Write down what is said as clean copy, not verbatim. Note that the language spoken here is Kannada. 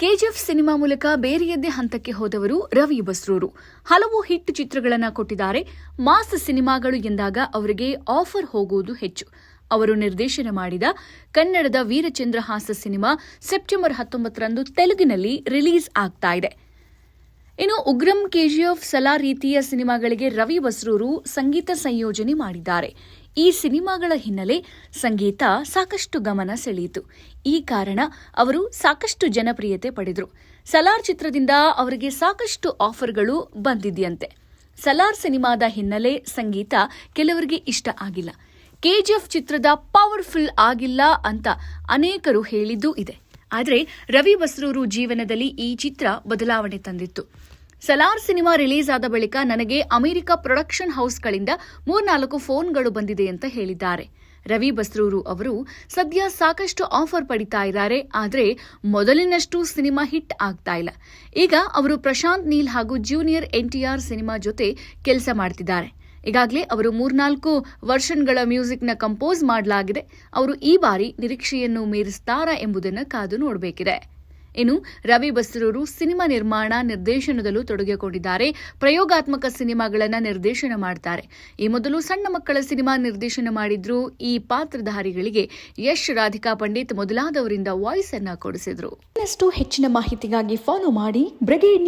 ಕೆಜಿಎಫ್ ಸಿನಿಮಾ ಮೂಲಕ ಬೇರೆಯದ್ದೇ ಹಂತಕ್ಕೆ ಹೋದವರು ರವಿ ಬಸ್ರೂರು. ಹಲವು ಹಿಟ್ ಚಿತ್ರಗಳನ್ನು ಕೊಟ್ಟಿದ್ದಾರೆ. ಮಾಸ್ ಸಿನಿಮಾಗಳು ಎಂದಾಗ ಅವರಿಗೆ ಆಫರ್ ಹೋಗುವುದು ಹೆಚ್ಚು. ಅವರು ನಿರ್ದೇಶನ ಮಾಡಿದ ಕನ್ನಡದ ವೀರಚಂದ್ರಹಾಸ ಸಿನಿಮಾ ಸೆಪ್ಟೆಂಬರ್ 19ರಂದು ತೆಲುಗಿನಲ್ಲಿ ರಿಲೀಸ್ ಆಗ್ತಾ ಇದೆ. ಇನ್ನು ಉಗ್ರಂ, ಕೆಜಿಎಫ್, ಸಲಾರ್ ರೀತಿಯ ಸಿನಿಮಾಗಳಿಗೆ ರವಿ ಬಸ್ರೂರು ಸಂಗೀತ ಸಂಯೋಜನೆ ಮಾಡಿದ್ದಾರೆ. ಈ ಸಿನಿಮಾಗಳ ಹಿನ್ನೆಲೆ ಸಂಗೀತ ಸಾಕಷ್ಟು ಗಮನ ಸೆಳೆಯಿತು. ಈ ಕಾರಣ ಅವರು ಸಾಕಷ್ಟು ಜನಪ್ರಿಯತೆ ಪಡೆದರು. ಸಲಾರ್ ಚಿತ್ರದಿಂದ ಅವರಿಗೆ ಸಾಕಷ್ಟು ಆಫರ್ಗಳು ಬಂದಿದೆಯಂತೆ. ಸಲಾರ್ ಸಿನಿಮಾದ ಹಿನ್ನೆಲೆ ಸಂಗೀತ ಕೆಲವರಿಗೆ ಇಷ್ಟ ಆಗಿಲ್ಲ. ಕೆಜಿಎಫ್ ಚಿತ್ರದ ಪವರ್ಫುಲ್ ಆಗಿಲ್ಲ ಅಂತ ಅನೇಕರು ಹೇಳಿದ್ದೂ ಇದೆ. ಆದರೆ ರವಿ ಬಸ್ರೂರು ಜೀವನದಲ್ಲಿ ಈ ಚಿತ್ರ ಬದಲಾವಣೆ ತಂದಿತ್ತು. ಸಲಾರ್ ಸಿನಿಮಾ ರಿಲೀಸ್ ಆದ ಬಳಿಕ ನನಗೆ ಅಮೆರಿಕ ಪ್ರೊಡಕ್ಷನ್ ಹೌಸ್ಗಳಿಂದ 3-4 ಫೋನ್ಗಳು ಬಂದಿದೆ ಅಂತ ಹೇಳಿದ್ದಾರೆ. ರವಿ ಬಸ್ರೂರು ಅವರು ಸದ್ಯ ಸಾಕಷ್ಟು ಆಫರ್ ಪಡಿತಾ ಇದ್ದಾರೆ. ಆದರೆ ಮೊದಲಿನಷ್ಟು ಸಿನಿಮಾ ಹಿಟ್ ಆಗ್ತಾ ಇಲ್ಲ. ಈಗ ಅವರು ಪ್ರಶಾಂತ್ ನೀಲ್ ಹಾಗೂ ಜೂನಿಯರ್ NTR ಸಿನಿಮಾ ಜೊತೆ ಕೆಲಸ ಮಾಡ್ತಿದ್ದಾರೆ. ಈಗಾಗಲೇ ಅವರು 3-4 ವರ್ಷನ್ಗಳ ಮ್ಯೂಸಿಕ್ನ ಕಂಪೋಸ್ ಮಾಡಲಾಗಿದೆ. ಅವರು ಈ ಬಾರಿ ನಿರೀಕ್ಷೆಯನ್ನು ಮೀರಿಸ್ತಾರಾ ಎಂಬುದನ್ನು ಕಾದು ನೋಡಬೇಕಿದೆ. ಇನ್ನು ರವಿ ಬಸ್ರೂರು ಸಿನಿಮಾ ನಿರ್ಮಾಣ, ನಿರ್ದೇಶನದಲ್ಲೂ ತೊಡಗಿಕೊಂಡಿದ್ದಾರೆ. ಪ್ರಯೋಗಾತ್ಮಕ ಸಿನಿಮಾಗಳನ್ನು ನಿರ್ದೇಶನ ಮಾಡ್ತಾರೆ. ಈ ಮೊದಲು ಸಣ್ಣ ಮಕ್ಕಳ ಸಿನಿಮಾ ನಿರ್ದೇಶನ ಮಾಡಿದ್ರು. ಈ ಪಾತ್ರಧಾರಿಗಳಿಗೆ ಯಶ್, ರಾಧಿಕಾ ಪಂಡಿತ್ ಮೊದಲಾದವರಿಂದ ವಾಯ್ಸ್ ಅನ್ನ ಕೊಡಿಸಿದ್ರು. ಇನ್ನಷ್ಟು ಹೆಚ್ಚಿನ ಮಾಹಿತಿಗಾಗಿ ಫಾಲೋ ಮಾಡಿ ಬ್ರಿಗೇಡ್ ನ್ಯೂಸ್.